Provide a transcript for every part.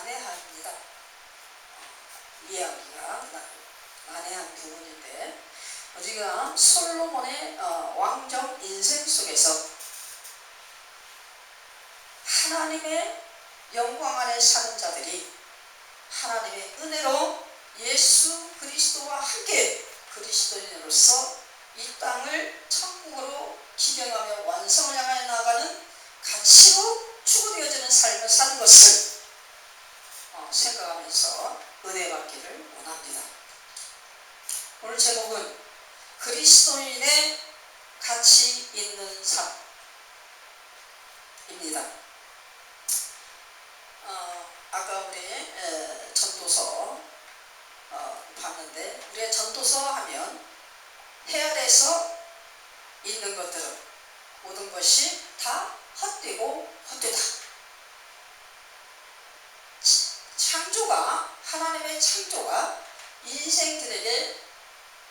난해합니다. 이야기가 난해한 부분인데, 우리가 솔로몬의 왕정 인생 속에서 하나님의 영광 안에 사는 자들이 하나님의 은혜로 예수 그리스도와 함께 그리스도인으로서 이 땅을 천국으로 기경하며 완성을 향하여 나아가는 가치로 추구되어지는 삶을 사는 것을 생각하면서 은혜 받기를 원합니다. 오늘 제목은 그리스도인의 가치 있는 삶입니다. 아까 우리 전도서 봤는데, 우리의 전도서 하면 해 아래서 있는 것들은 모든 것이 다 헛되고 헛되다. 창조가, 하나님의 창조가 인생들에게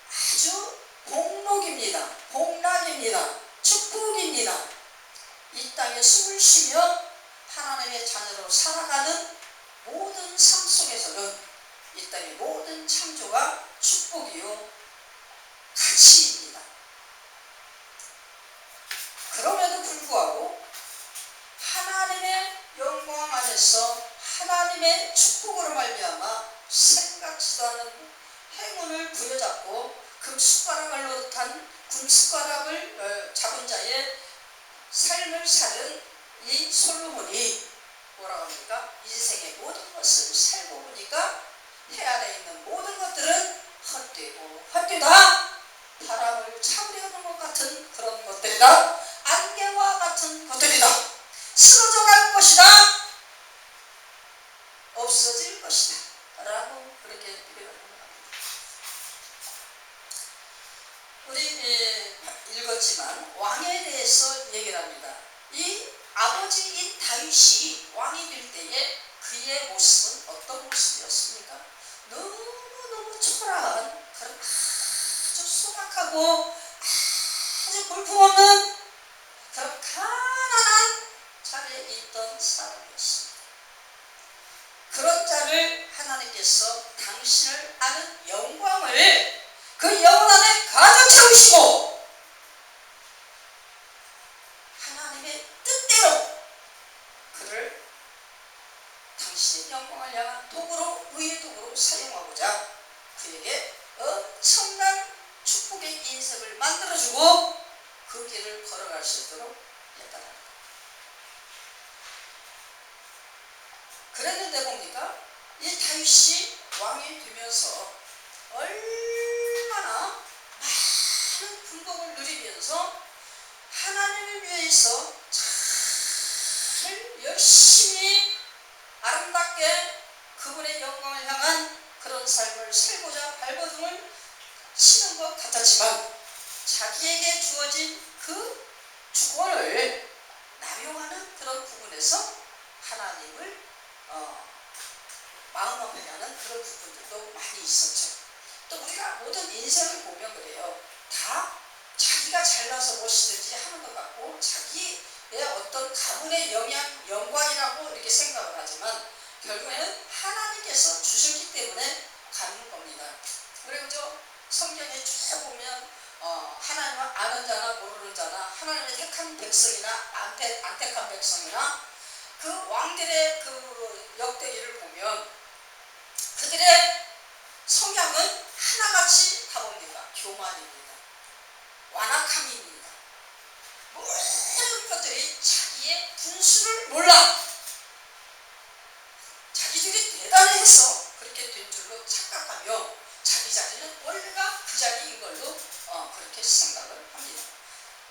아주 복록입니다. 복락입니다. 축복입니다. 이 땅에 숨을 쉬며 하나님의 자녀로 살아가는 모든 삶 속에서는 이 땅의 모든 창조가 축복이요 가치입니다. 그럼에도 불구하고 하나님의 영광 안에서 하나님의 축복으로 말미암아 생각지도 않은 행운을 부여잡고 금숟가락을 노릇한 금숟가락을 잡은 자의 삶을 사는 이 솔로몬이 뭐라고 합니까? 인생의 모든 것을 살고 보니까 해 아래 있는 모든 것들은 헛되고 헛되다. 바람을 잡으려는 것 같은 그런 것들이다. 안개와 같은 것들이다. 쓰러져 갈 것이다. 없어질 것이다. 라고 그렇게 표현을 합니다. 우리 읽었지만 왕에 대해서 얘기를 합니다. 이 아버지인 다윗이 왕이 될 때에 그의 모습은 어떤 모습이었습니까? 너무너무 초라한 그런 아주 소박하고 아주 볼품없는 그런 가난한 자리에 있던 사람이었습니다. 그런 자를 하나님께서 당신을 아는 영광을 그 영혼 안에 가득 채우시고 하나님의 뜻대로 그를 당신의 영광을 향한 도구로, 의의 도구로 사용하고자 그에게 엄청난 축복의 인생을 만들어주고 그 길을 걸어갈 수 있도록 했다는 겁니다. 그랬는데 봅니까? 이 다윗이 왕이 되면서 얼마나 많은 불복을 누리면서 하나님을 위해서 잘 열심히 아름답게 그분의 영광을 향한 그런 삶을 살고자 발버둥을 치는 것 같았지만 자기에게 주어진 그 주권을 남용하는 그런 부분에서 하나님을 마음먹으려는 그런 부분들도 많이 있었죠. 또 우리가 모든 인생을 보면 그래요. 다 자기가 잘나서 무엇이든지 하는 것 같고 자기의 어떤 가문의 영광이라고 이렇게 생각을 하지만 결국에는 하나님께서 주셨기 때문에 가는 겁니다. 그리고 성경에 쭉 보면 하나님을 아는 자나 모르는 자나 하나님의 택한 백성이나 안 택한 백성이나 그 왕들의 그 역대기를 보면 그들의 성향은 하나같이 가봅니다. 교만입니다. 완악함입니다. 모든 것들이 자기의 분수를 몰라 자기들이 대단해서 그렇게 된 줄로 착각하며 자기 자리는 원래가 그 자리인 걸로 그렇게 생각을 합니다.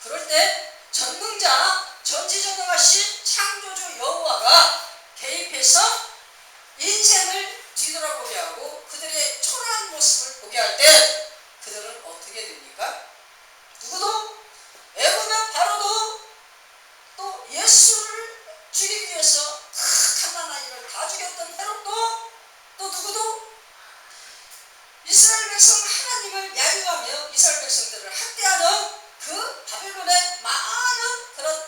그럴 때 전능자, 전지전능하신 창조주 여호와가 개입해서 인생을 뒤돌아보게 하고 그들의 초라한 모습을 보게 할 때 그들은 어떻게 됩니까? 누구도 애굽의 바로도 또 예수를 죽이기 위해서 갓난 아이를 다 죽였던 헤롯도 또 누구도 이스라엘 백성 하나님을 야유하며 이스라엘 백성들을 학대하는 그 바벨론의 많은 그런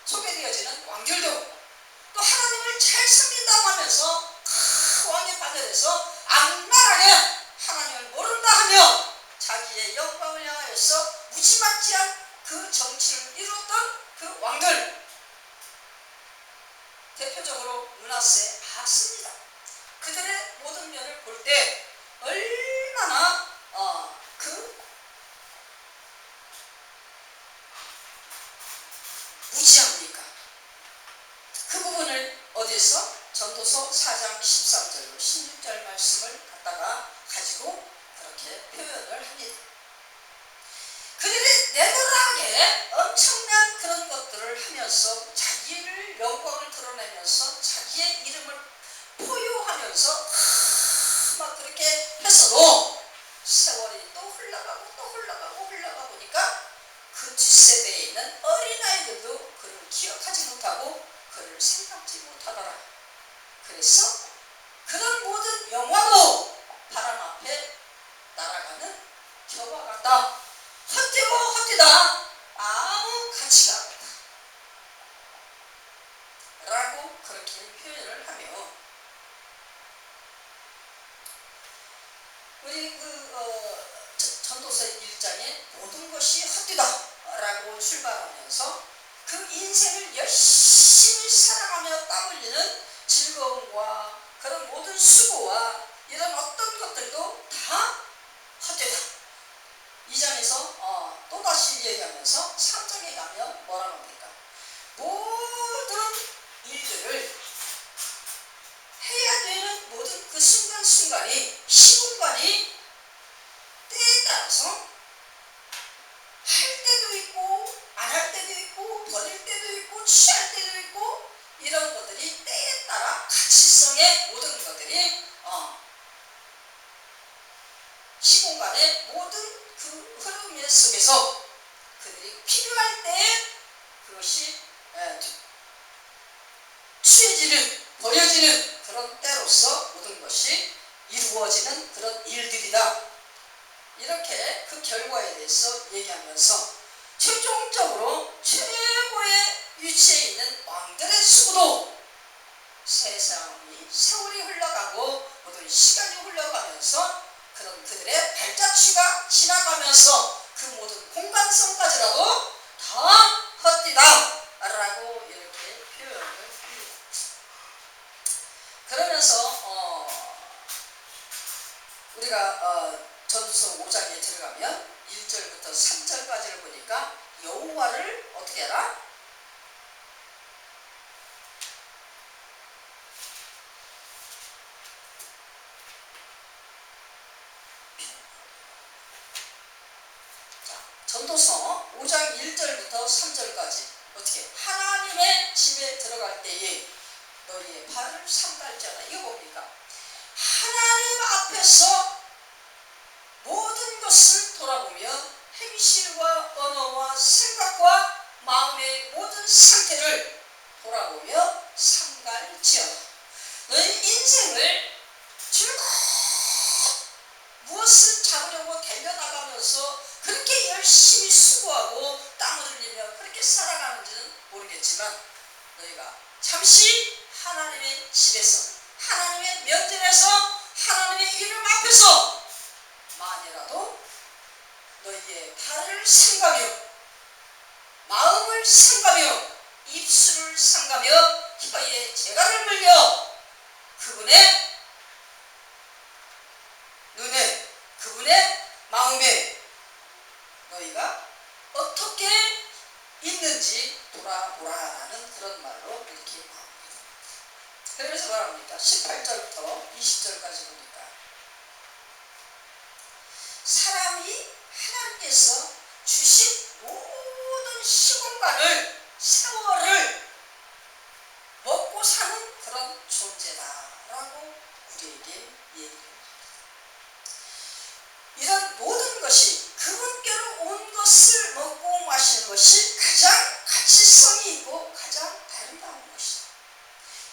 소개되어지는 왕들도 또 하나님을 잘 섬긴다고 하면서 하나님의 영광을 향하여서 무지막지한 그 정치를 이루었던 그 왕들, 대표적으로 므낫세, 아스입니다. 그들의 모든 면을 볼 때 얼마나 그 무지합니까? 그 부분을 어디에서? 전도서 4장 13절로 16절 말씀을 갖다가 가지고 그렇게 표현을 합니다. 그들이 내노라하게 엄청난 그런 것들을 하면서 자기를 영광을 드러내면서 자기의 이름을 포효하면서 막 그렇게 했어도 세월이 또 흘러가고 또 흘러가고 흘러가 보니까 그 뒷세대에 있는 어린아이들도 그를 기억하지 못하고 그를 생각지 못하더라. 그래서 그런 모든 영화도 바람 앞에 날아가는 겨와 같다. 헛되고 헛되다. 아무 가치가 없다. 라고 그렇게 표현을 하며 우리 전도서 1장에 모든 것이 헛되다 라고 출발하면서 그 인생을 열심히 살아가며 땀 흘리는 즐거움과 그런 모든 수고와 이런 어떤 것들도 다 헛되다. 2장에서 또다시 얘기하면서 3장에 가면 뭐라고 합니까? 모든 일들을 해야 되는 모든 그 순간순간이 시분간이 때에 따라서 할 때도 있고 안 할 때도 있고 버릴 때도 있고 취할 때도 있고 이런 것들이 때에 따라 가치성의 모든 것들이 시공간의 모든 그 흐름 속에서 그들이 필요할 때에 그것이 취해지는 버려지는 그런 때로서 모든 것이 이루어지는 그런 일들이다. 이렇게 그 결과에 대해서 얘기하면서 최종적으로 최고의 위치에 있는 왕들의 수고도 세월이 흘러가고 모든 시간이 흘러가면서 그런 그들의 발자취가 지나가면서 그 모든 공간성까지라도 다 헛되다 라고 이렇게 표현을 합니다. 그러면서 우리가 전도서 5장에 들어가면 1절부터 3절까지를 보니까 여호와를 어떻게 해라? 전도서 5장 1절부터 3절까지 어떻게? 하나님의 집에 들어갈 때에 너희의 발을 삼갈지어다. 이거 뭡니까? 하나님 앞에서 모든 것을 돌아보며 행실과 언어와 생각과 마음의 모든 상태를 돌아보며 삼갈지어다. 너희 인생을 즐겁게 무엇을 잡으려고 달려나가면서 그렇게 열심히 수고하고 땀을 흘리며 그렇게 살아가는지는 모르겠지만 너희가 잠시 하나님의 집에서 하나님의 면전에서 하나님의 이름 앞에서 만이라도 너희의 발을 삼가며 마음을 삼가며 입술을 삼가며 혀에 재갈을 물려 그분의 눈에 그분의 마음에 너희가 어떻게 있는지 돌아보라라는 그런 말로 이렇게 나옵니다. 그래서 말합니까? 18절부터 20절까지 보니까 사람이 하나님께서 주신 모든 시공간을 세월을 먹고 사는 그런 존재다라고 우리에게 얘기합니다. 이런 모든 것이 그분께로 온 것을 먹고 마시는 것이 가장 가치성이 있고 가장 아름다운 것이다.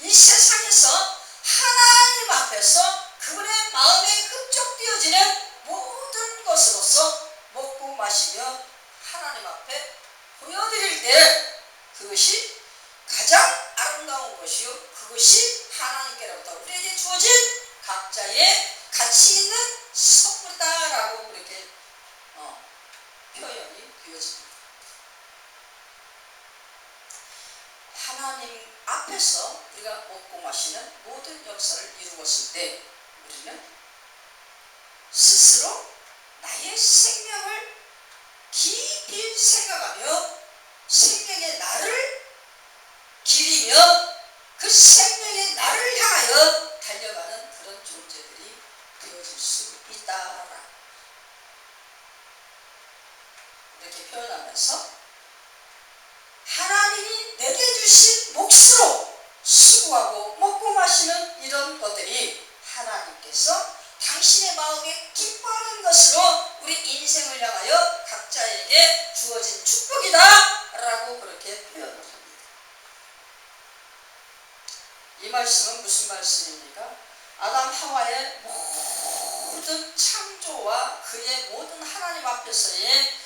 이 세상에서 하나님 앞에서 그분의 마음에 흡족되어지는 모든 것으로서 먹고 마시며 하나님 앞에 보여드릴 때 그것이 가장 아름다운 것이요 그것이 하나님께로부터 우리에게 주어진 각자의 가치 있는 선물이다라고 그렇게 표현이 되어집니다. 하나님 앞에서 우리가 먹고 마시는 모든 역사를 이루었을 때 우리는 스스로 나의 생명을 깊이 생각하며 생명의 나를 기리며 그 생명의 나를 향하여 달려가는 그런 존재들이 되어질 수 있다라 이렇게 표현하면서 하나님이 내게 주신 몫으로 수고하고 먹고 마시는 이런 것들이 하나님께서 당신의 마음에 기뻐하는 것으로 우리 인생을 향하여 각자에게 주어진 축복이다 라고 그렇게 표현을 합니다. 이 말씀은 무슨 말씀입니까? 아담 하와의 모든 창조와 그의 모든 하나님 앞에서의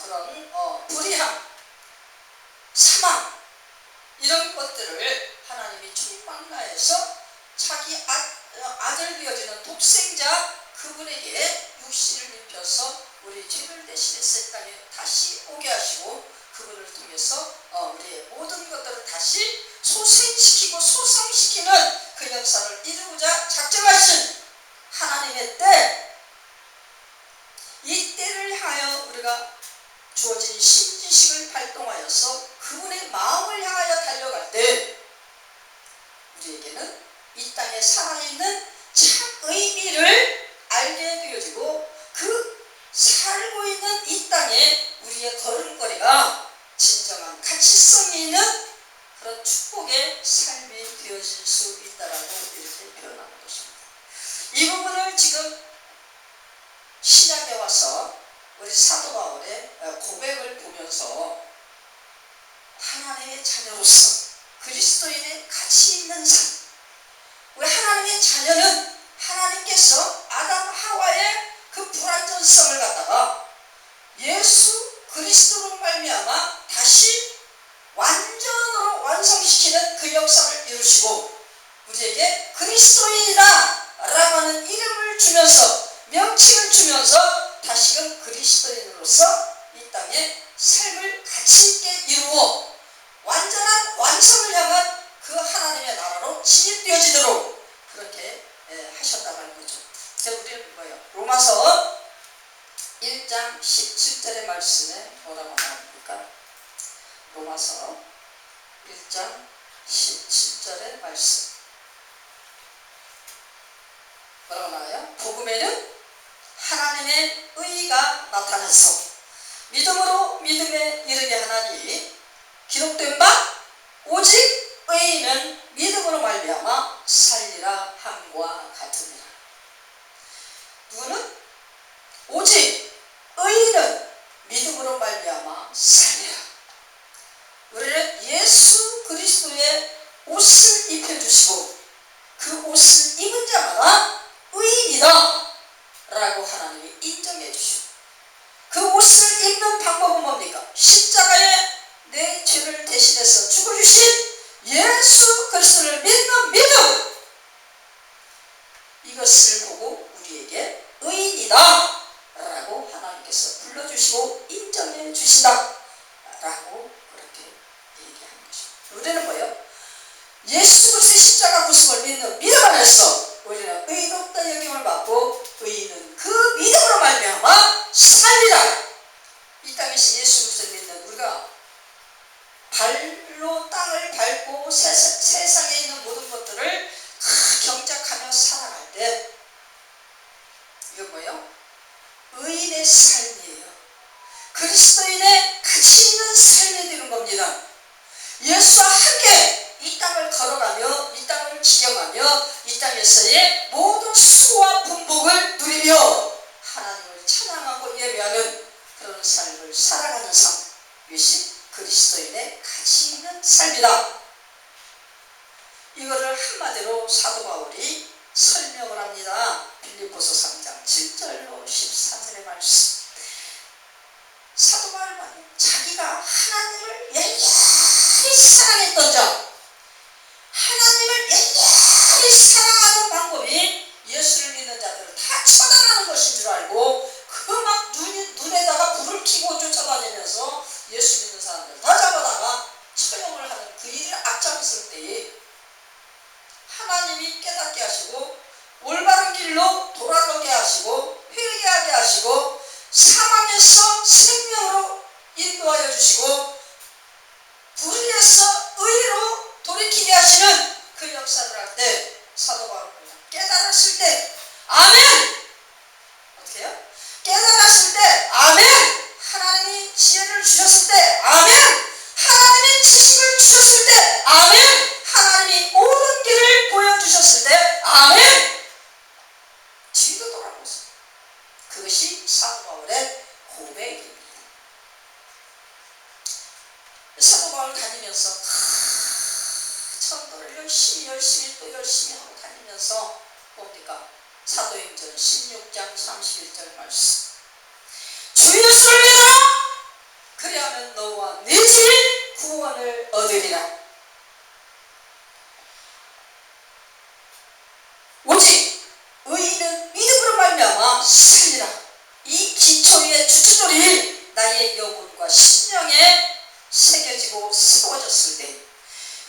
그런 불의함, 사망 이런 것들을 하나님이 총망라해서 자기 아들 되어지는 독생자 그분에게 육신을 입혀서 우리 죄를 대신해서 이 땅에 다시 오게 하시고 그분을 통해서 우리의 모든 것들을 다시 소생시키고 소성시키는 그 역사를 이루고자 작정하신 하나님의 때, 이 때를 향하여 우리가 주어진 신지식을 발동하여서 그분의 마음을 향하여 달려갈 때 우리에게는 이 땅에 살아있는 참 의미를 알게 되어지고 그 살고 있는 이 땅에 우리의 걸음걸이가 진정한 가치성이 있는 그런 축복의 삶이 되어질 수 있다라고 이렇게 표현하는 것입니다. 이 부분을 지금 신약에 와서 우리 사도 바울의 고백을 보면서 하나님의 자녀로서 그리스도인의 가치 있는 삶, 우리 하나님의 자녀는 하나님께서 아담 하와의 그 불완전성을 갖다가 예수 그리스도로 말미암아 다시 완전으로 완성시키는 그 역사를 이루시고 우리에게 그리스도인이다 라고 하는 이름을 주면서 명칭을 주면서 다시금 그리스도인으로서 이 땅에 삶을 가치있게 이루어 완전한 완성을 향한 그 하나님의 나라로 진입되어지도록 그렇게 하셨다는 거죠. 우리는 뭐예요? 로마서 1장 17절의 말씀에 뭐라고 나옵니까? 로마서 1장 17절의 말씀 뭐라고 나와요? 복음에는 하나님의 의가 나타나서 믿음으로 믿음에 이르게 하나니 기록된 바 오직 의인은 믿음으로 말미암아 살리라 함과 같으니라. 누구는? 오직 의인은 믿음으로 말미암아 살리라. 우리는 예수 그리스도의 옷을 입혀주시고 그 옷을 입은 자마다 의인이다 라고 하나님이 인정해 주시고 그 옷을 입는 방법은 뭡니까? 십자가에 내 죄를 대신해서 죽어주신 예수 그리스도를 믿는 믿음, 이것을 보고 우리에게 의인이다 라고 하나님께서 불러주시고 인정해 주신다 라고 그렇게 얘기하는 것입니다. 우리는 뭐예요? 예수 그리스도의 십자가 구속을 믿는 믿음 안에서 우리는 의롭다 여김을 받고 의인은 그 믿음으로 말미암아 살리라. 이 땅에서 예수 그리스도를 믿는 우리가 발로 땅을 밟고 세상에 있는 모든 것들을 경작하며 살아갈 때 이건 뭐예요? 의인의 삶이에요. 그리스도인의 가치 있는 삶이 되는 겁니다. 예수와 함께 이 땅을 걸어가며 이 땅을 지경하며 이 땅에서의 모든 수고와 분복을 누리며 하나님을 찬양하고 예배하는 그런 삶을 살아가는 삶, 이것이 그리스도인의 가치 있는 삶이다. 이거를 한마디로 사도 바울이 설명을 합니다. 빌립보서 3장 7절로 14절의 말씀. 사도 바울은 자기가 하나님을 열렬히 사랑했던 자, 하나님을 열렬히 사랑하는 방법이 예수를 믿는 자들을 다 처단하는 것인 줄 알고 그 막 눈에다가 불을 켜고 다니면서 전도를 열심히 또 열심히 하고 다니면서 뭡니까? 사도행전 16장 31절 말씀. 주 예수를 믿어라. 그리하면 너와 네 집이 구원을 얻으리라. 오직 의인은 믿음으로 말미암아 살리라. 이 기초 위에 주춧돌이 나의 영혼과 심령에 새겨지고 세워졌을 때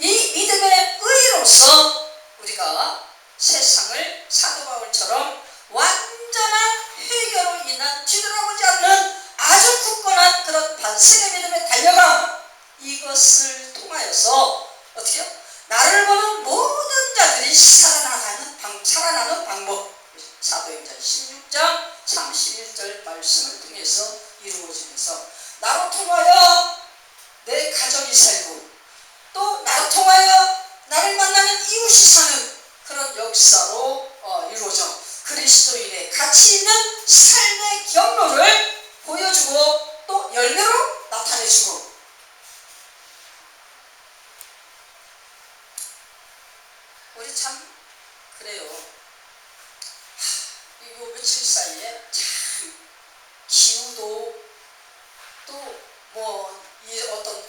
이 믿음의 의로서 우리가 세상을 사도 바울처럼 완전한 회개로 인한 뒤돌아보지 않는 아주 굳건한 그런 반석의 믿음에 달려감, 이것을 통하여서 어떻게요? 나를 보는 모든 자들이 살아나는 방법, 사도행전 16장 31절 말씀을 통해서 이루어지면서 나로 통하여 내 가정이 살고 또 나로 통하여 나를 만나는 이웃이 사는 그런 역사로 이루어져 그리스도인의 가치 있는 삶의 경로를 보여주고 또 열매로 나타내주고. 우리 참 그래요. 이거 며칠 사이에 참 기후도 또 뭐 이 어떤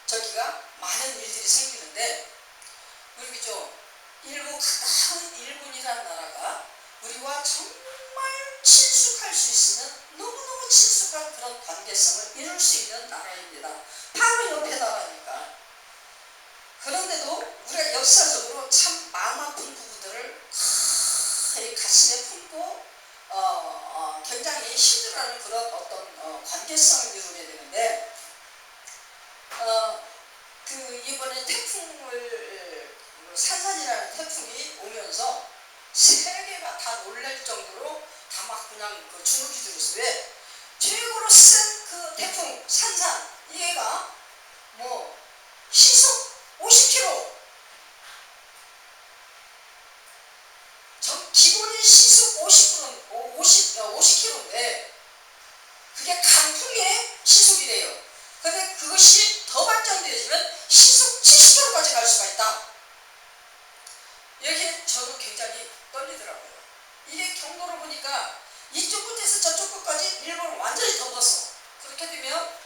저기가 많은 일들이 생기는데, 우리 그죠? 가까운 일본이라는 나라가 우리와 정말 친숙할 수 있는, 너무너무 친숙한 그런 관계성을 이룰 수 있는 나라입니다. 바로 옆에 나라니까. 그런데도 우리가 역사적으로 참 마음 아픈 부분들을 가슴에 품고 굉장히 힘들어하는 그런 어떤 관계성을 이루게 되는데, 이번에 산산이라는 태풍이 오면서 세계가 다 놀랄 정도로 다 막 그냥 주눅이 들었어요. 왜? 최고로 센 그 태풍 산산, 얘가 뭐 시속 50km, 기본이 시속 50km인데 그게 강풍의 시속이래요. 근데 그것이 더 발전되어지면 시속 70km까지 갈 수가 있다. 여기에 저도 굉장히 떨리더라고요. 이게 경로를 보니까 이쪽 끝에서 저쪽 끝까지 일본을 완전히 덮어서, 그렇게 되면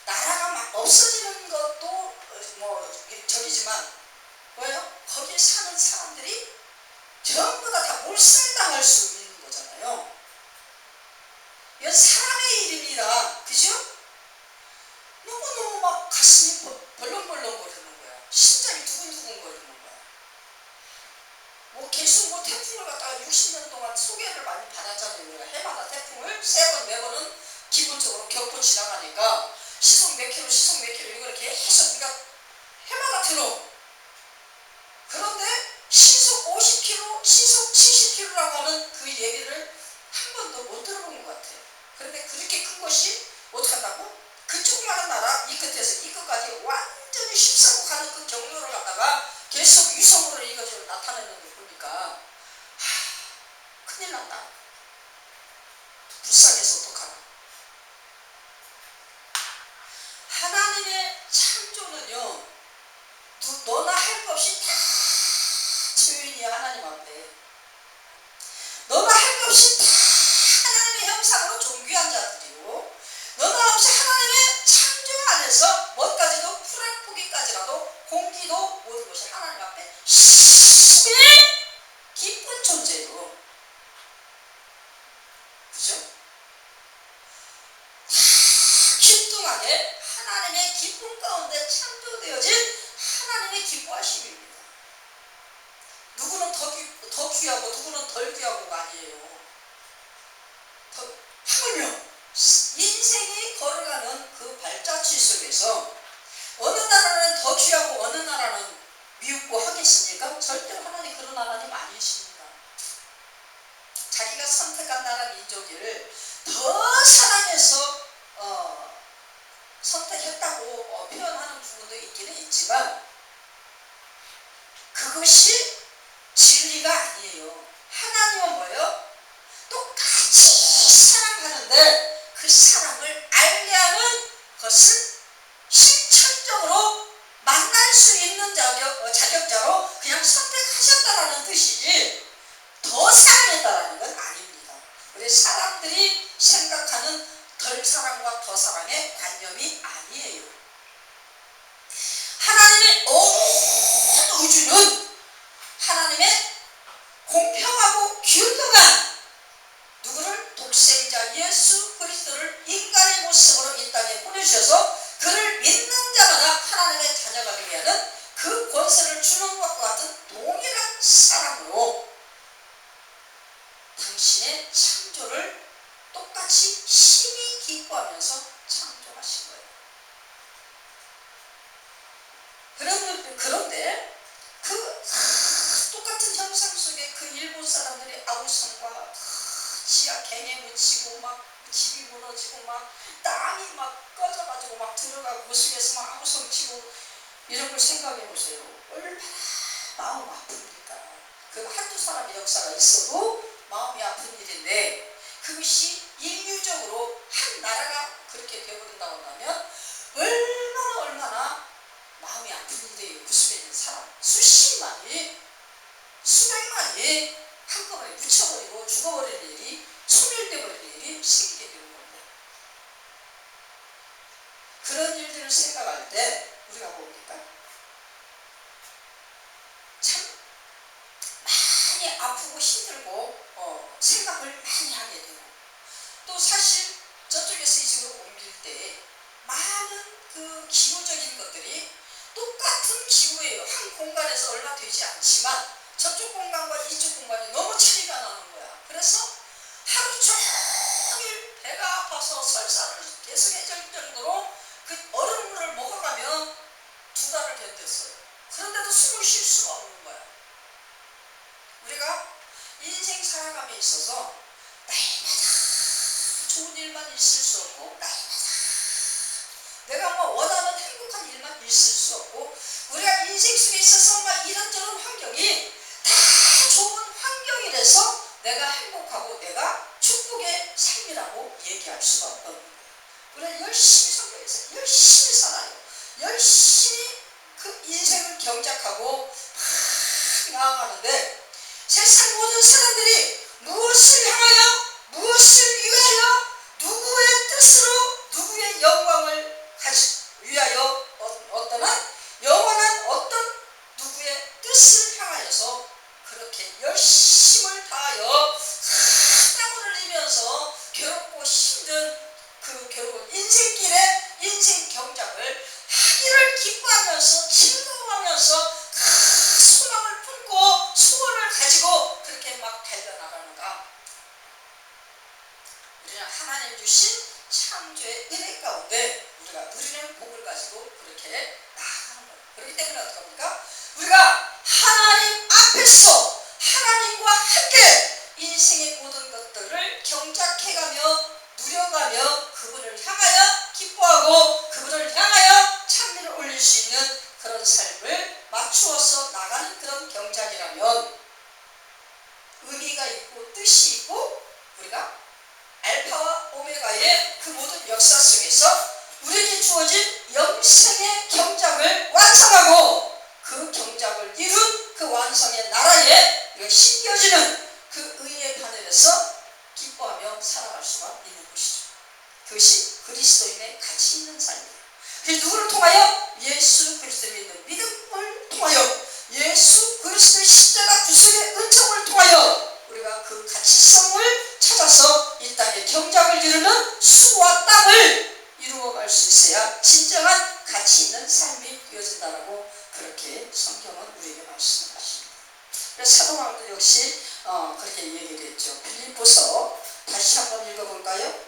나라가 막 없어지는 것도 뭐 저기지만 뭐예요? 거기에 사는 사람들이 전부 다 몰살당할 수 있는 거잖아요. 이건 사람의 일입니다. 그죠? 너무너무 막 가슴이 벌렁벌렁거리는 거야. 심장이 두근두근 거리는 거야. 뭐 계속 태풍을 갖다가 60년 동안 소개를 많이 받았잖아요. 우리가 해마다 태풍을 3번, 4번은 기본적으로 겪고 지나가니까 시속 몇 킬로 이걸 계속 우리가 해마다 들어. 그런데 시속 50km, 시속 70km라고 하는 그 얘기를 한 번도 못 들어본 것 같아요. 그런데 그렇게 큰 것이 어떻게 한다고? 그쪽만한 나라 이 끝에서 이 끝까지 완전히 휩싸고 가는 그 경로를 갖다가 계속 위성으로 이것을 나타내는 걸 보니까 큰일 났다. 불쌍해서 어떡하나. 하나님의 창조는요, 너나 할 것 없이 다 조용히 하나님 앞에, 너나 할 것 없이 다 하나님의 형상으로 존귀한 자들이고, 너나 없이 하나님의 창조 안에서 뭐까지도 풀 한 포기까지라도 공기도 모든 것이 하나님 앞에 심히 기쁜 존재로, 그죠? 다 기뚱하게 하나님의 기쁨 가운데 창조되어진 하나님의 기뻐하심입니다. 누구는 더 귀하고 누구는 덜 귀하고가 아니에요. 하물며 인생이 걸어가는 그 발자취 속에서 어느 나라는 더 귀하고 어느 나라는 미흡고 하겠습니까? 절대로 하나님 그런 하나님 아니십니다. 자기가 선택한 나라 민족을 더 사랑해서 선택했다고 표현하는 부분도 있기는 있지만, 그것이 진리가 아니에요. 하나님은 뭐예요? 똑같이 사랑하는데 그 사랑을 알게 하는 것을 실천적으로 뜻이지 더 사랑했다라는 건 아닙니다. 우리 사람들이 생각하는 덜 사랑과 더 사랑의 관념이 아니에요. 하나님의 온 우주는 하나님의 공평하고 균등한 누구를? 독생자 예수 그리스도를 인간의 모습으로 이 땅에 보내주셔서 그를 믿는 자마다 하나님의 자녀가 되게 하는 그 권세를 주는 것과 같은 동일한 사랑으로 당신의 창조를 똑같이 심히 기뻐하면서 창조하신 거예요. 그런데 그 똑같은 형상 속에 그 일본 사람들이 아우성과 지하 갱에 묻히고 막 집이 무너지고 막 땅이 막 꺼져가지고 막 들어가고 그 속에서 막 아우성 치고 이런 걸 생각해 보세요. 얼마나 마음 아픕니까? 그 한두 사람의 역사가 있어도 마음이 아픈 일인데 그것이 인류적으로 한 나라가 그렇게 되어버린다고 한다면 얼마나 마음이 아픈 일이에요. 그 속에 있는 사람 수십만이 수백만이 한꺼번에 묻혀버리고 죽어버리는 일이 소멸되어버리는 일이 생기게 되는 겁니다. 그런 일들을 생각할 때 우리가 뭡니까? 참 많이 아프고 힘들고 생각을 많이 하게 되고 또 사실 저쪽에서 이 집으로 옮길 때 많은 그 기후적인 것들이 똑같은 기후예요. 한 공간에서 얼마 되지 않지만 저쪽 공간과 이쪽 공간이 너무 차이가 나는 거야. 그래서 하루 종일 배가 아파서 설사를 계속해질 정도로 그 얼음물을 먹어가면 2달을 견뎠어요. 그런데도 숨을 쉴 수가 없는 거야. 우리가 인생 살아감에 있어서 날마다 좋은 일만 있을 수 없고 날마다 내가 뭐 원하는 행복한 일만 있을 수 없고 우리가 인생 속에 있어서 막 이런저런 환경이 다 좋은 환경이라서 내가 행복하고 내가 축복의 삶이라고 얘기할 수가 없는 거예요. 우리가 열심히 성경에서 열심히 살아요. 열심히 그 인생을 경작하고 나아가는데 세상 모든 사람들이 무엇을 향하여 무엇을 위하여 누구의 뜻으로 누구의 영광을 위하여 영원한 어떤 누구의 뜻을 향하여서 그렇게 열심을 다하여 땀을 흘리면서 괴롭고 힘든 그 괴로운 인생길에 인생 경작을 하기를 기뻐하면서 즐거워하면서 소망을 품고 소원을 가지고 그렇게 막 달려나가는가? 우리는 하나님 주신 창조의 은혜 가운데 우리가 누리는 복을 가지고 그렇게 나아가는 거예요. 그렇기 때문에 어떡합니까? 우리가 하나님 앞에서 하나님과 함께 인생의 모든 것들을 경작해가며 누려가며 그분을 향하여 기뻐하고 그분을 향하여 찬미를 올릴 수 있는 그런 삶을 맞추어서 나가는 그런 경작이라면 의미가 있고 뜻이 있고 우리가 알파와 오메가의 그 모든 역사 속에서 우리에게 주어진 영생의 경작을 완성하고 그 경작을 이룬 그 완성의 나라에 심겨지는 그 의의 바늘에서 기뻐하며 살아갈 수가 있는 것이죠. 그것이 그리스도인의 가치 있는 삶이에요. 그래서 누구를 통하여? 예수 그리스도를 믿는 믿음을 통하여 예수 그리스도의 십자가 구속의 은총을 통하여 우리가 그 가치성을 찾아서 이 땅에 경작을 이루는 수와 땅을 이루어갈 수 있어야 진정한 가치 있는 삶이 되어진다라고 그렇게 성경은 우리에게 말씀하십니다. 그래서 사도 바울도 역시 그렇게 얘기를 했죠. 빌립보서 다시 한번 읽어볼까요?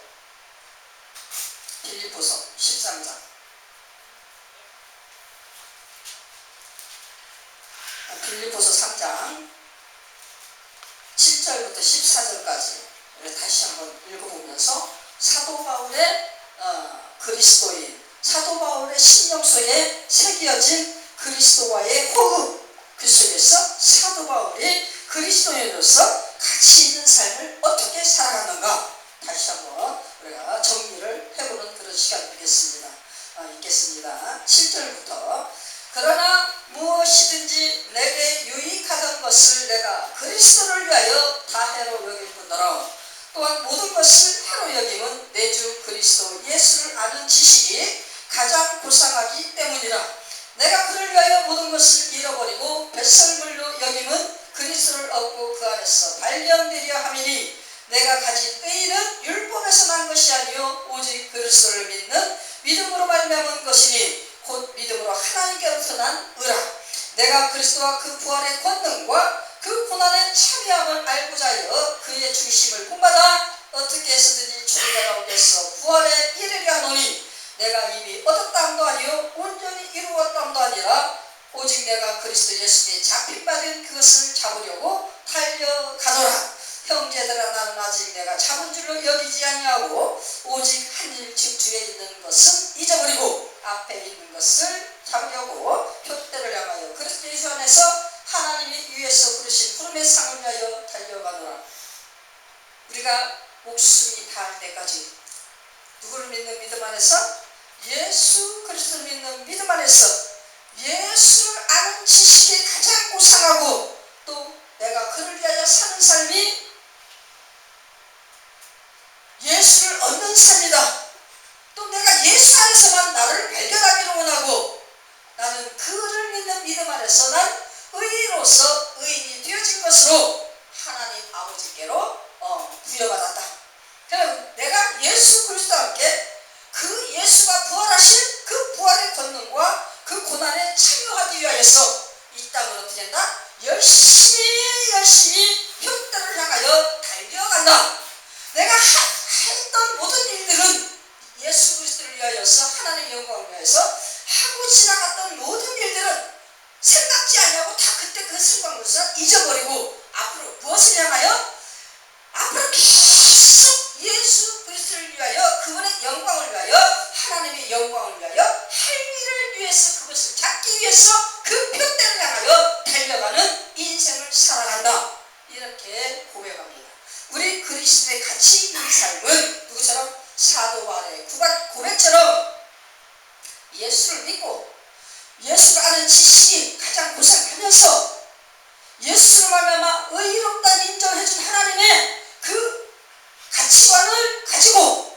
빌립보서 13장 빌립보서 3장 7절부터 14절까지 다시 한번 읽어보면서 사도 바울의 그리스도인 사도 바울의 신명소에 새겨진 그리스도와의 호흡 그 속에서 사도 바울이 그리스도인으로서 가치 있는 삶을 어떻게 살아가는가 다시 한번 우리가 정리를 해보는 그런 시간이 되겠습니다. 읽겠습니다. 7절부터 그러나 무엇이든지 내게 유익하다 작은 것을 내가 그리스도를 위하여 다 해로 여길 뿐더러 또한 모든 것을 해로 여김은 내 주 그리스도 예수를 아는 지식이 가장 고상하기 때문이라. 내가 그를 위하여 모든 것을 잃어버리고 배설물로 여김은 그리스도를 얻고 그 안에서 발견되려 함이니 내가 가진 의는 율법에서 난 것이 아니요 오직 그리스도를 믿는 믿음으로 말미암은 것이니 곧 믿음으로 하나님께로부터 난 의라. 내가 그리스도와 그 부활의 권능과 그 고난의 참여함을 알고자 하여 그의 중심을 본받아 어떻게 해서든지 죽은 자 가운데서 부활에 이르려 하노니 내가 이미 얻었다함도 아니요 온전히 이루었다함도 아니라 오직 내가 그리스도 예수께 잡힌바된 그것을 잡으려고 달려가노라. 형제들아 나는 아직 내가 잡은 줄로 여기지 아니하고 오직 한 일 즉 주에 있는 것은 잊어버리고 앞에 있는 것을 잡으려고 표대를 향하여 그리스도 예수 안에서 하나님이 위에서 부르신 푸름의 상을 위하여 달려가노라. 우리가 목숨이 닿을 때까지 누구를 믿는 믿음 안에서? 예수 그리스도를 믿는 믿음 안에서 예수를 아는 지식이 가장 고상하고 또 내가 그를 위하여 사는 삶이 예수를 얻는 삶이다. 또 내가 예수 안에서만 나를 발견하기를 원하고 나는 그를 믿는 믿음 안에서 난 의로서 의인이 되어진 것으로 하나님 아버지께로 부여받았다. 그럼 내가 예수 그리스도와 함께 그 예수가 부활하신 그 부활의 권능과 그 고난에 참여하기 위하여서 이 땅을 어떻게 한다? 열심히 표대를 향하여 달려간다. 내가 했던 모든 일들은 예수 그리스도를 위하여서 하나님의 영광을 위하여서 하고 지나갔던 모든 일들은 생각지 아니하고 다 그때 그 순간으로서 잊어버리고 앞으로 무엇을 향하여? 앞으로 계속 예수 그리스도를 위하여 그분의 영광을 위하여 하나님의 영광을 위하여 할 일을 위해서 그것을 잡기 위해서 그 표대를 향하여 달려가는 인생을 살아간다. 이렇게 고백합니다. 우리 그리스도의 가치 있는 삶은 누구처럼? 사도 바울의 고백처럼 예수를 믿고 예수를 아는 지식이 가장 고상하면서 예수로 말미암아 의롭다는 인정해준 하나님의 그 가치관을 가지고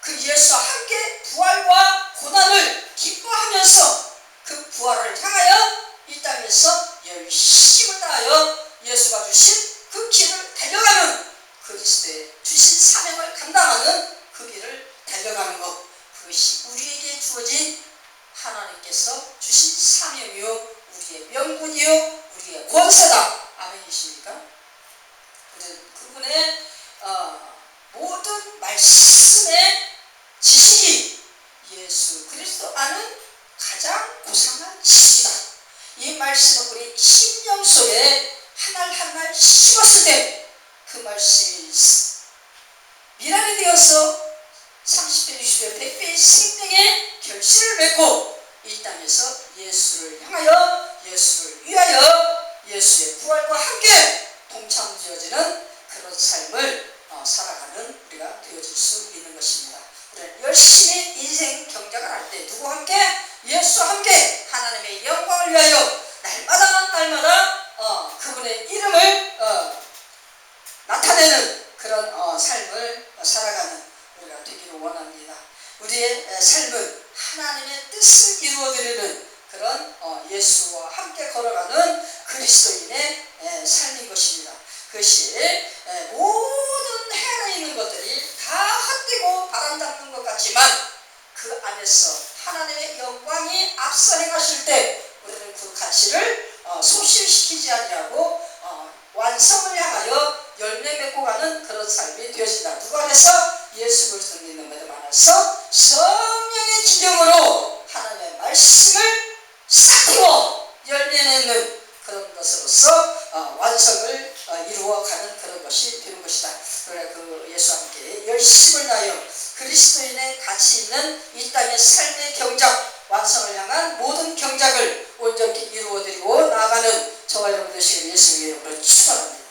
그 예수와 함께 부활과 고난을 기뻐하면서 그 부활을 향하여 이 땅에서 열심을 다하여 예수가 주신 그 길을 달려가는 그리스도의 주신 사명을 감당하는 그 길을 달려가는 것, 그것이 우리에게 주어진 하나님께서 주신 사명이요 우리의 명분이요 우리의 권세다. 아멘이십니까? 그분의 모든 말씀의 지식이 예수 그리스도 아는 가장 고상한 지식이다. 이 말씀을 우리 심령 속에 한 알 한 알 심었을 때 그 말씀이 미랄이 되어서 30배, 60배, 100배의 생명의 결실을 맺고 이 땅에서 예수를 향하여 예수를 위하여 예수의 부활과 함께 동참되어지는 그런 삶을 살아가는 우리가 되어질 수 있는 것입니다. 우리는 열심히 인생 경작을 할 때 누구와 함께? 예수와 함께 하나님의 영광을 위하여 날마다 그분의 이름을 나타내는 그런 삶을 살아가는 우리가 되기를 원합니다. 우리의 삶은 하나님의 뜻을 이루어드리는 그런 예수와 함께 걸어가는 그리스도인의 삶인 것입니다. 그것이 모든 해안에 있는 것들이 다 헛되고 바람잡는 것 같지만 그 안에서 하나님의 영광이 앞서 행하실 때 우리는 그 가치를 소실시키지 아니하고 완성을 향하여 열매 맺고 가는 그런 삶이 되어진다. 누구 안에서? 예수 그리스도 믿는 믿음 안에서 성령의 기경으로 하나님의 말씀을 싹틔워 열매 내는 그런 것으로서 완성을 이루어가는 그런 것이 되는 것이다. 그래 그 예수와 함께 열심을 다하여 그리스도인의 가치 있는 이 땅의 삶의 경작 완성을 향한 모든 경작을 온전히 이루어드리고 나아가는 저와 여러분 되시길 예수의 이름으로 축원합니다.